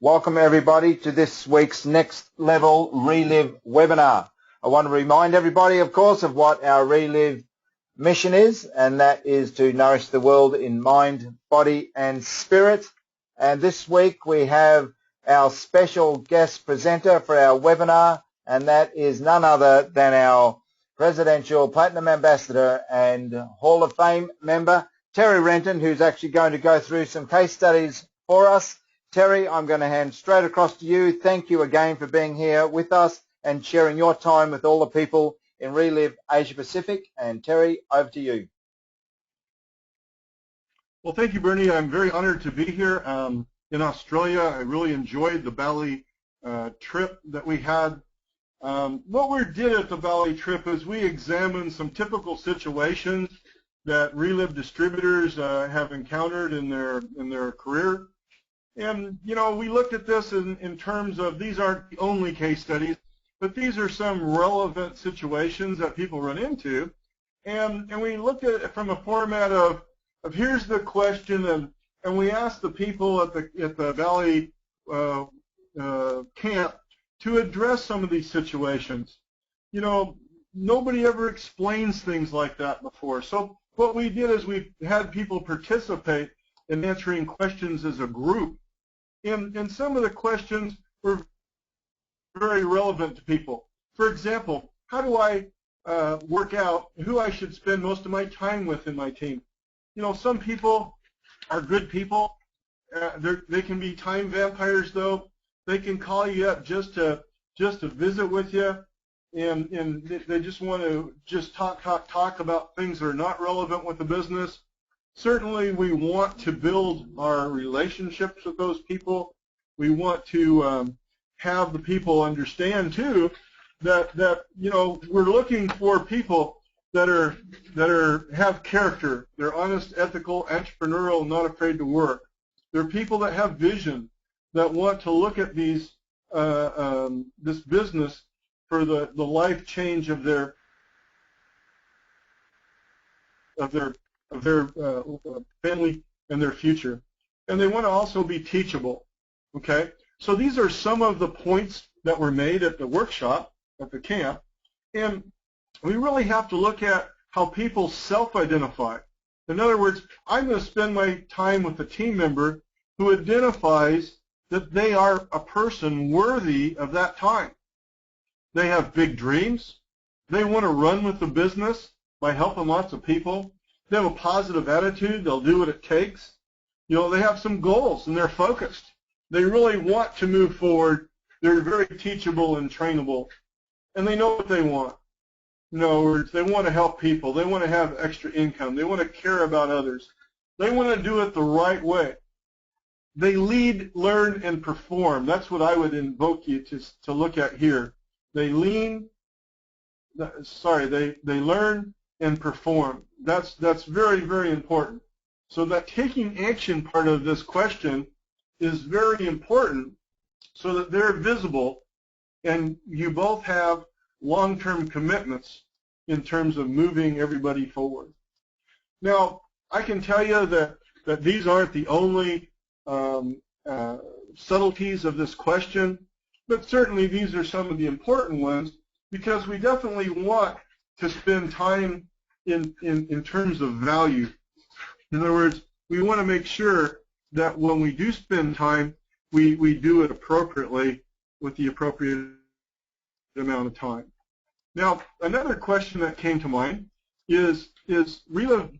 Welcome everybody to this week's Next Level Reliv webinar. I want to remind everybody, of course, of what our Reliv mission is, and that is to nourish the world in mind, body and spirit. And this week we have our special guest presenter for our webinar, and that is none other than our Presidential Platinum Ambassador and Hall of Fame member, Terry Renton, who's actually going to go through some case studies for us. Terry, I'm going to hand straight across to you. Thank you again for being here with us and sharing your time with all the people in Reliv Asia Pacific. And Terry, over to you. Well, thank you, Bernie. I'm very honored to be here in Australia. I really enjoyed the Bali trip that we had. What we did at the Bali trip is we examined some typical situations that Reliv distributors have encountered in their career. And, you know, we looked at this in terms of these aren't the only case studies, but these are some relevant situations that people run into. And we looked at it from a format of here's the question, and we asked the people at the Valley camp to address some of these situations. You know, nobody ever explains things like that before. So what we did is we had people participate in answering questions as a group. And some of the questions were very relevant to people. For example, how do I work out who I should spend most of my time with in my team? You know, some people are good people. They can be time vampires, though. They can call you up just to visit with you, and they just want to just talk about things that are not relevant with the business. Certainly, we want to build our relationships with those people. We want to have the people understand too that you know, we're looking for people that have character. They're honest, ethical, entrepreneurial, not afraid to work. They're people that have vision, that want to look at these this business for the life change of their family and their future. And they want to also be teachable, okay? So these are some of the points that were made at the workshop, at the camp, and we really have to look at how people self-identify. In other words, I'm going to spend my time with a team member who identifies that they are a person worthy of that time. They have big dreams. They want to run with the business by helping lots of people. They have a positive attitude. They'll do what it takes. You know, they have some goals and they're focused. They really want to move forward. They're very teachable and trainable, and they know what they want. In other words, they want to help people. They want to have extra income. They want to care about others. They want to do it the right way. They lead, learn, and perform. That's what I would invoke you to look at here. They lean. They learn and perform. That's very, very important. So that taking action part of this question is very important so that they're visible and you both have long-term commitments in terms of moving everybody forward. Now, I can tell you that these aren't the only subtleties of this question, but certainly these are some of the important ones because we definitely want to spend time in terms of value. In other words, we want to make sure that when we do spend time, we do it appropriately with the appropriate amount of time. Now, another question that came to mind is Reliv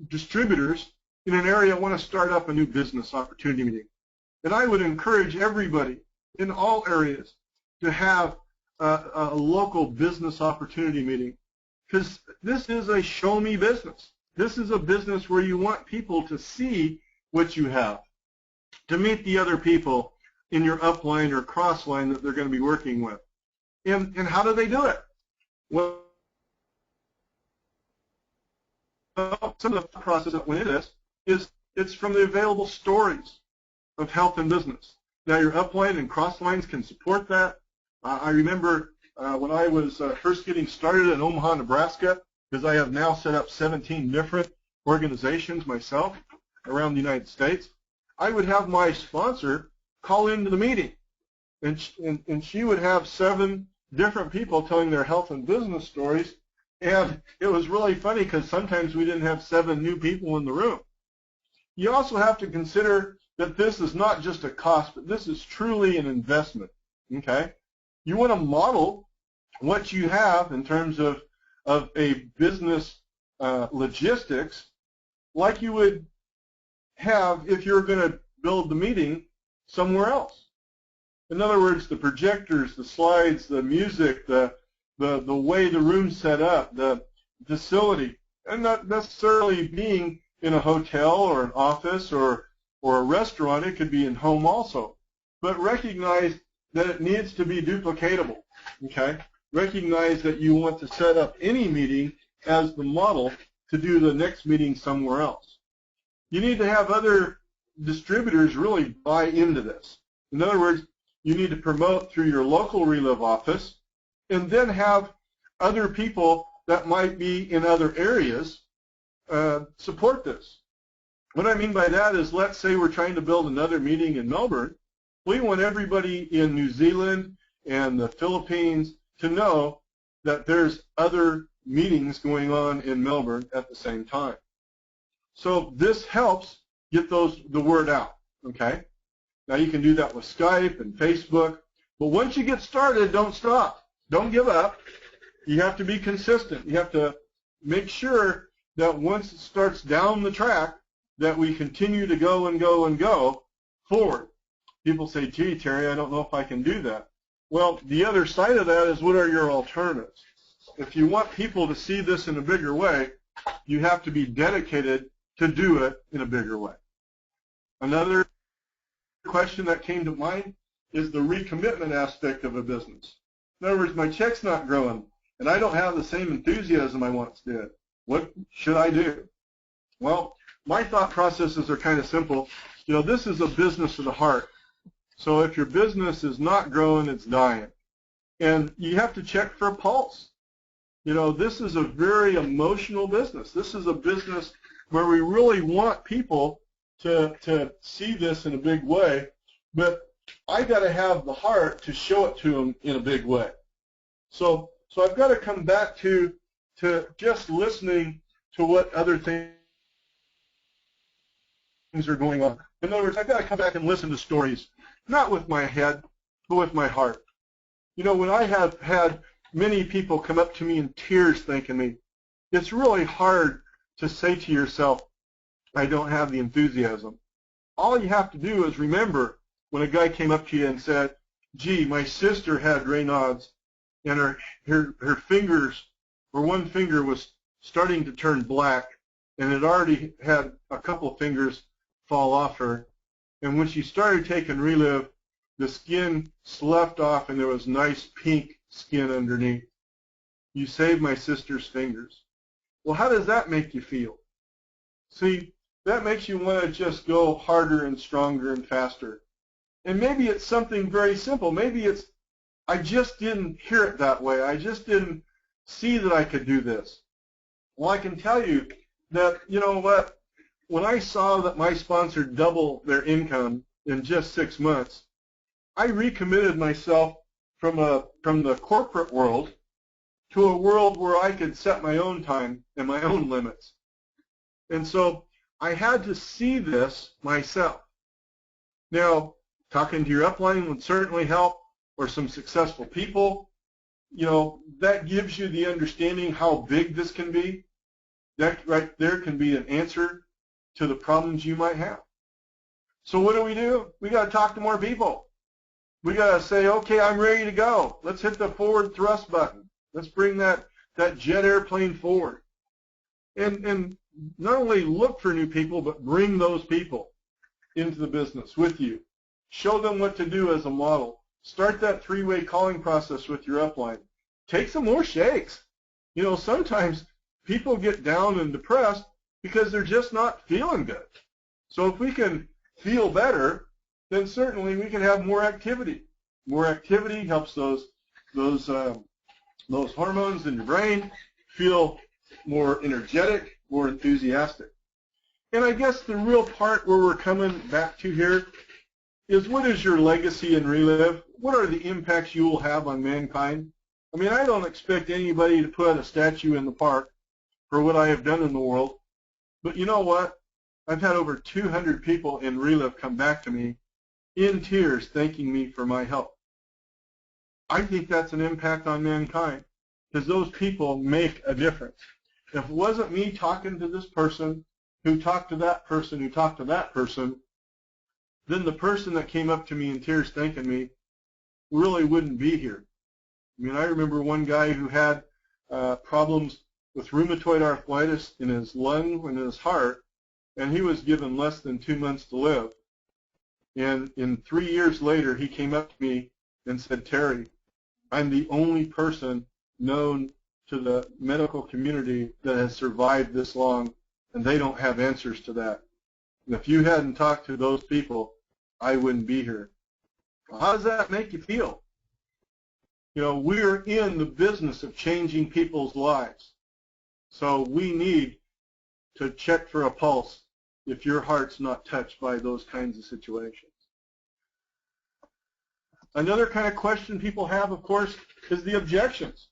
distributors in an area want to start up a new business opportunity meeting. And I would encourage everybody in all areas to have a local business opportunity meeting, because this is a show-me business. This is a business where you want people to see what you have, to meet the other people in your upline or crossline that they're going to be working with. And how do they do it? Well, some of the process that went into this is it's from the available stories of health and business. Now, your upline and crosslines can support that. I remember when I was first getting started in Omaha, Nebraska, because I have now set up 17 different organizations myself around the United States, I would have my sponsor call into the meeting. And she would have 7 different people telling their health and business stories. And it was really funny because sometimes we didn't have 7 new people in the room. You also have to consider that this is not just a cost, but this is truly an investment. Okay? You want to model what you have in terms of a business logistics like you would have if you're going to build the meeting somewhere else. In other words, the projectors, the slides, the music, the way the room's set up, the facility, and not necessarily being in a hotel or an office or a restaurant. It could be in home also. But recognize that it needs to be duplicatable. Okay? Recognize that you want to set up any meeting as the model to do the next meeting somewhere else. You need to have other distributors really buy into this. In other words, you need to promote through your local Reliv office and then have other people that might be in other areas support this. What I mean by that is, let's say we're trying to build another meeting in Melbourne. We want everybody in New Zealand and the Philippines to know that there's other meetings going on in Melbourne at the same time. So this helps get the word out, okay? Now you can do that with Skype and Facebook, but once you get started, don't stop. Don't give up. You have to be consistent. You have to make sure that once it starts down the track, that we continue to go and go and go forward. People say, gee, Terry, I don't know if I can do that. Well, the other side of that is, what are your alternatives? If you want people to see this in a bigger way, you have to be dedicated to do it in a bigger way. Another question that came to mind is the recommitment aspect of a business. In other words, my check's not growing, and I don't have the same enthusiasm I once did. What should I do? Well, my thought processes are kind of simple. You know, this is a business of the heart. So if your business is not growing, it's dying. And you have to check for a pulse. You know, this is a very emotional business. This is a business where we really want people to see this in a big way, but I got to have the heart to show it to them in a big way. So I've got to come back to just listening to what other things are going on. In other words, I've got to come back and listen to stories, not with my head, but with my heart. You know, when I have had many people come up to me in tears thanking me, it's really hard to say to yourself, I don't have the enthusiasm. All you have to do is remember when a guy came up to you and said, gee, my sister had Raynaud's, and her fingers, or one finger was starting to turn black, and it already had a couple of fingers fall off her. And when she started taking Reliv, the skin sloughed off and there was nice pink skin underneath. You saved my sister's fingers. Well, how does that make you feel? See, that makes you want to just go harder and stronger and faster. And maybe it's something very simple. Maybe it's, I just didn't hear it that way. I just didn't see that I could do this. Well, I can tell you that, you know what, when I saw that my sponsor doubled their income in just 6 months, I recommitted myself from the corporate world to a world where I could set my own time and my own limits. And so I had to see this myself. Now, talking to your upline would certainly help, or some successful people. You know, that gives you the understanding how big this can be. That right there can be an answer to the problems you might have. So what do? We got to talk to more people. We got to say, okay, I'm ready to go. Let's hit the forward thrust button. Let's bring that jet airplane forward. And not only look for new people, but bring those people into the business with you. Show them what to do as a model. Start that three-way calling process with your upline. Take some more shakes. You know, sometimes people get down and depressed because they're just not feeling good. So if we can feel better, then certainly we can have more activity. More activity helps those hormones in your brain feel more energetic, more enthusiastic. And I guess the real part where we're coming back to here is what is your legacy in Reliv? What are the impacts you will have on mankind? I mean, I don't expect anybody to put a statue in the park for what I have done in the world. But you know what? I've had over 200 people in Reliv come back to me in tears thanking me for my help. I think that's an impact on mankind because those people make a difference. If it wasn't me talking to this person who talked to that person who talked to that person, then the person that came up to me in tears thanking me really wouldn't be here. I mean, I remember one guy who had problems with rheumatoid arthritis in his lung and in his heart, and he was given less than 2 months to live. And in 3 years later, he came up to me and said, Terry, I'm the only person known to the medical community that has survived this long, and they don't have answers to that. And if you hadn't talked to those people, I wouldn't be here. Well, how does that make you feel? You know, we're in the business of changing people's lives. So we need to check for a pulse if your heart's not touched by those kinds of situations. Another kind of question people have, of course, is the objections.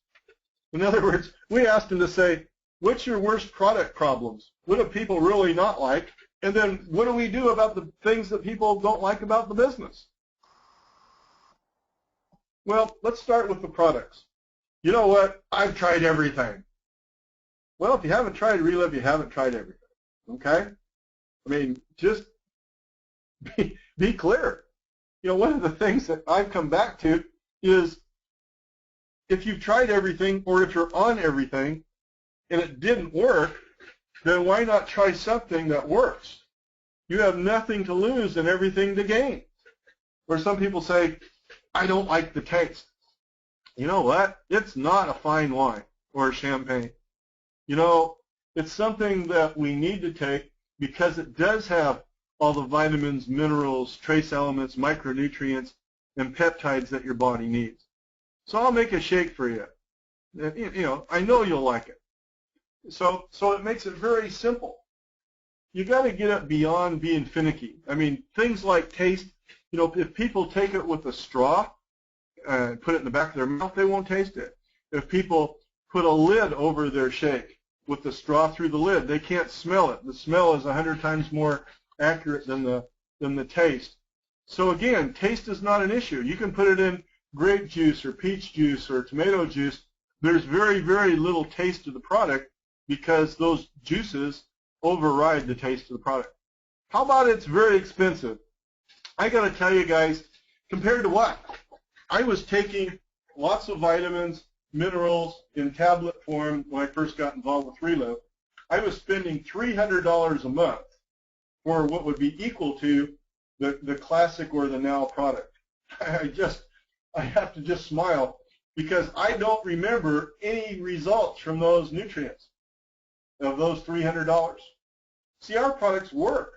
In other words, we asked them to say, what's your worst product problems? What do people really not like? And then what do we do about the things that people don't like about the business? Well, let's start with the products. You know what? I've tried everything. Well, if you haven't tried Reliv, you haven't tried everything. Okay? I mean, just be clear. You know, one of the things that I've come back to is if you've tried everything or if you're on everything and it didn't work, then why not try something that works? You have nothing to lose and everything to gain. Or some people say, I don't like the taste. You know what? It's not a fine wine or a champagne. You know, it's something that we need to take because it does have all the vitamins, minerals, trace elements, micronutrients, and peptides that your body needs. So I'll make a shake for you. You know, I know you'll like it. So it makes it very simple. You got to get it beyond being finicky. I mean, things like taste, you know, if people take it with a straw and put it in the back of their mouth, they won't taste it. If people put a lid over their shake with the straw through the lid, they can't smell it. The smell is 100 times more accurate than the taste. So again, taste is not an issue. You can put it in grape juice or peach juice or tomato juice. There's very, very little taste to the product because those juices override the taste of the product. How about it's very expensive? I got to tell you guys, compared to what? I was taking lots of vitamins, minerals in tablet form when I first got involved with Reliv. I was spending $300 a month for what would be equal to the classic or the now product. I have to just smile because I don't remember any results from those nutrients of those $300. See, our products work.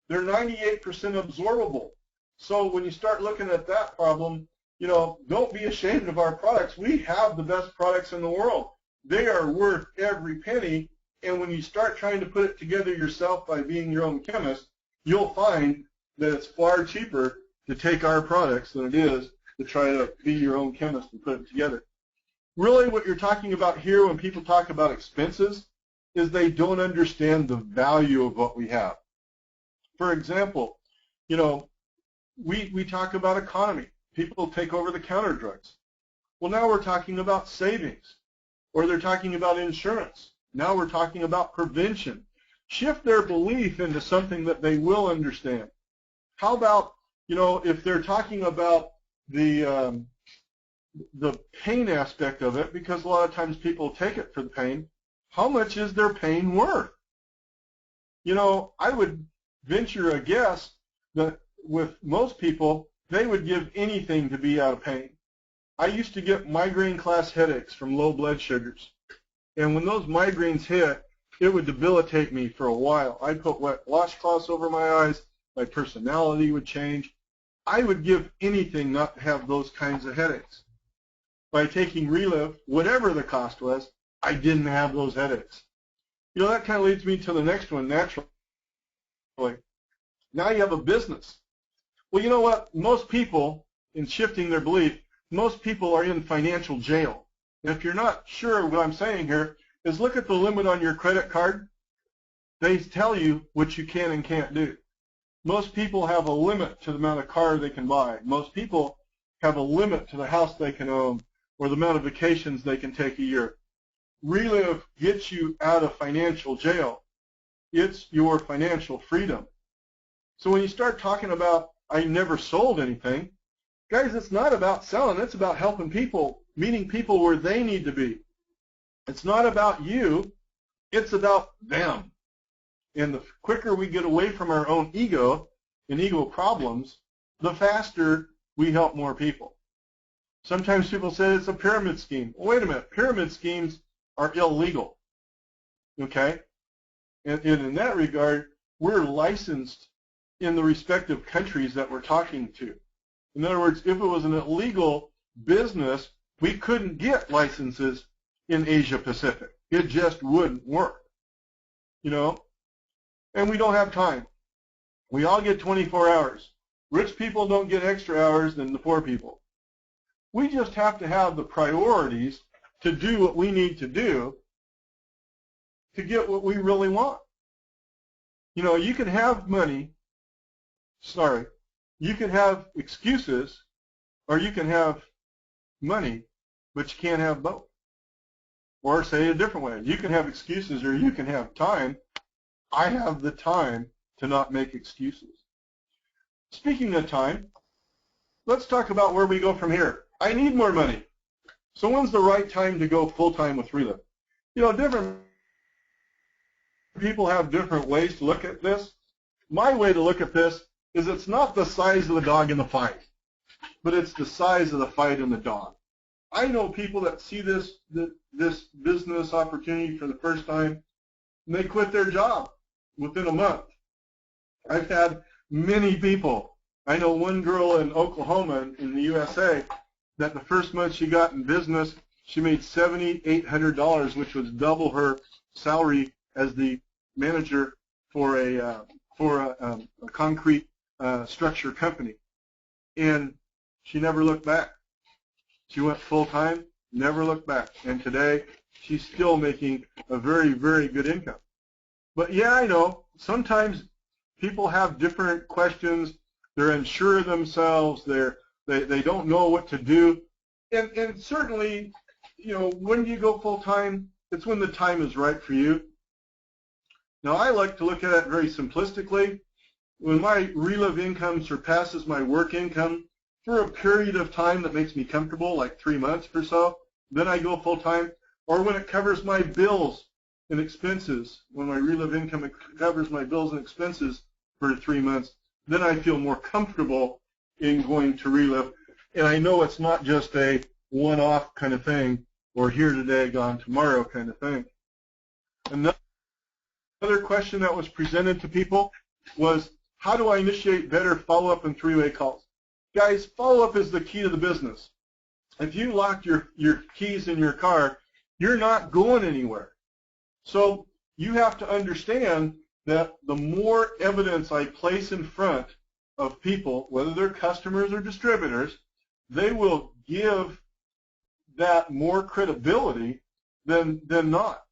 They're 98% absorbable. So when you start looking at that problem, you know, don't be ashamed of our products. We have the best products in the world. They are worth every penny. And when you start trying to put it together yourself by being your own chemist, you'll find that it's far cheaper to take our products than it is to try to be your own chemist and put it together. Really what you're talking about here when people talk about expenses is they don't understand the value of what we have. For example, you know, we talk about economy. People take over-the-counter drugs. Well, now we're talking about savings, or they're talking about insurance. Now we're talking about prevention. Shift their belief into something that they will understand. How about, you know, if they're talking about the pain aspect of it, because a lot of times people take it for the pain, how much is their pain worth? You know, I would venture a guess that with most people, they would give anything to be out of pain. I used to get migraine class headaches from low blood sugars. And when those migraines hit, it would debilitate me for a while. I'd put wet washcloths over my eyes. My personality would change. I would give anything not to have those kinds of headaches. By taking Reliv, whatever the cost was, I didn't have those headaches. You know, that kind of leads me to the next one naturally. Now you have a business. Well, you know what? Most people, in shifting their belief, most people are in financial jail. And if you're not sure what I'm saying here, is look at the limit on your credit card. They tell you what you can and can't do. Most people have a limit to the amount of car they can buy. Most people have a limit to the house they can own or the amount of vacations they can take a year. Reliv gets you out of financial jail. It's your financial freedom. So when you start talking about, I never sold anything, guys, it's not about selling. It's about helping people, meeting people where they need to be. It's not about you. It's about them. And the quicker we get away from our own ego and ego problems, the faster we help more people. Sometimes people say it's a pyramid scheme. Well, wait a minute. Pyramid schemes are illegal. Okay? And in that regard, we're licensed in the respective countries that we're talking to. In other words, if it was an illegal business, we couldn't get licenses in Asia Pacific. It just wouldn't work. You know? And we don't have time. We all get 24 hours. Rich people don't get extra hours than the poor people. We just have to have the priorities to do what we need to do to get what we really want. You know, you can have money, you can have excuses, or you can have money, but you can't have both. Or say it a different way. You can have excuses or you can have time. I have the time to not make excuses. Speaking of time, let's talk about where we go from here. I need more money. So when's the right time to go full-time with Reliv? You know, different people have different ways to look at this. My way to look at this is it's not the size of the dog in the fight, but it's the size of the fight in the dog. I know people that see this business opportunity for the first time, and they quit their job within a month. I've had many people. I know one girl in Oklahoma in the USA that the first month she got in business, she made $7,800, which was double her salary as the manager for a concrete structure company. And she never looked back. She went full-time, never looked back. And today, she's still making a very, very good income. But yeah, I know, sometimes people have different questions. They're unsure of themselves. They don't know what to do. And certainly, you know, when you go full-time, it's when the time is right for you. Now, I like to look at it very simplistically. When my Reliv income surpasses my work income for a period of time that makes me comfortable, like 3 months or so, then I go full-time. Or when it covers my bills and expenses, when my Reliv income covers my bills and expenses for 3 months, then I feel more comfortable in going to Reliv. And I know it's not just a one-off kind of thing, or here today, gone tomorrow kind of thing. Another question that was presented to people was, how do I initiate better follow-up and three-way calls? Guys, follow-up is the key to the business. If you lock your keys in your car, you're not going anywhere. So you have to understand that the more evidence I place in front of people, whether they're customers or distributors, they will give that more credibility than not.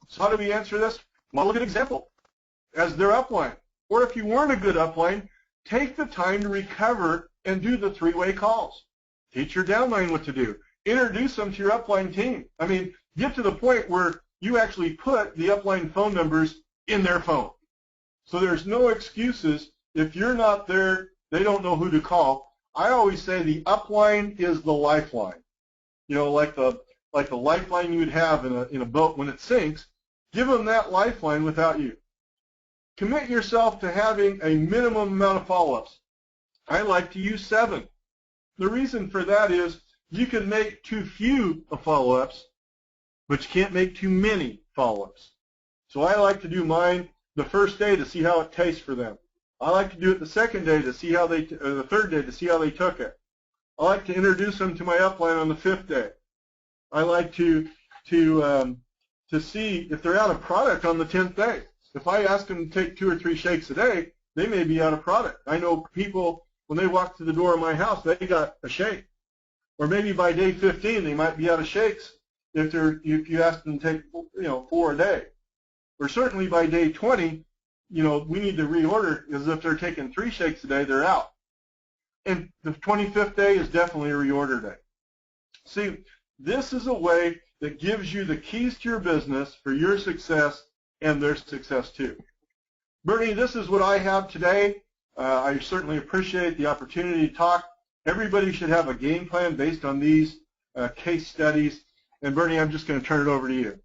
So how do we answer this? Well, look at an example as their upline. Or if you weren't a good upline, take the time to recover and do the three-way calls. Teach your downline what to do. Introduce them to your upline team. I mean, get to the point where you actually put the upline phone numbers in their phone. So there's no excuses. If you're not there, they don't know who to call. I always say the upline is the lifeline. You know, like the lifeline you'd have in a boat when it sinks. Give them that lifeline without you. Commit yourself to having a minimum amount of follow-ups. I like to use 7. The reason for that is you can make too few follow-ups, but you can't make too many follow-ups. So I like to do mine the first day to see how it tastes for them. I like to do it the second day to see how they, or the third day to see how they took it. I like to introduce them to my upline on the 5th day. I like to see if they're out of product on the 10th day. If I ask them to take 2 or 3 shakes a day, they may be out of product. I know people, when they walk through the door of my house, they got a shake. Or maybe by day 15, they might be out of shakes if you ask them to take 4 a day. Or certainly by day 20, we need to reorder, because if they're taking 3 shakes a day, they're out. And the 25th day is definitely a reorder day. See, this is a way that gives you the keys to your business for your success and their success too. Bernie, this is what I have today. I certainly appreciate the opportunity to talk. Everybody should have a game plan based on these case studies. And Bernie, I'm just going to turn it over to you.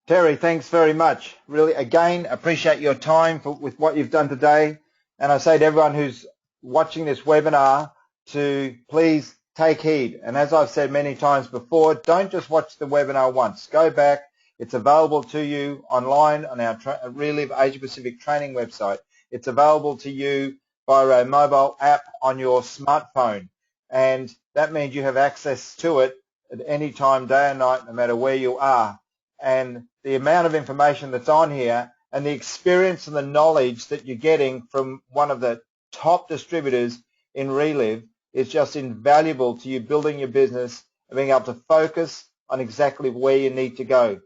Terry, thanks very much. Really, again, appreciate your time with what you've done today. And I say to everyone who's watching this webinar to please take heed. And as I've said many times before, don't just watch the webinar once. Go back. It's available to you online on our Reliv Asia Pacific training website. It's available to you via a mobile app on your smartphone. And that means you have access to it at any time, day or night, no matter where you are. And the amount of information that's on here and the experience and the knowledge that you're getting from one of the top distributors in Reliv is just invaluable to you building your business and being able to focus on exactly where you need to go.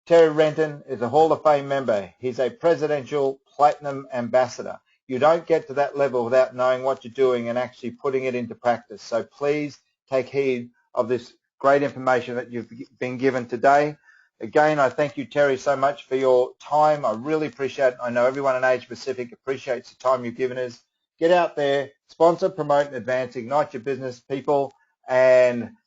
Terry Renton is a Hall of Fame member. He's a Presidential Platinum Ambassador. You don't get to that level without knowing what you're doing and actually putting it into practice. So please take heed of this great information that you've been given today. Again, I thank you, Terry, so much for your time. I really appreciate it. I know everyone in Asia Pacific appreciates the time you've given us. Get out there, sponsor, promote, and advance, ignite your business, people, and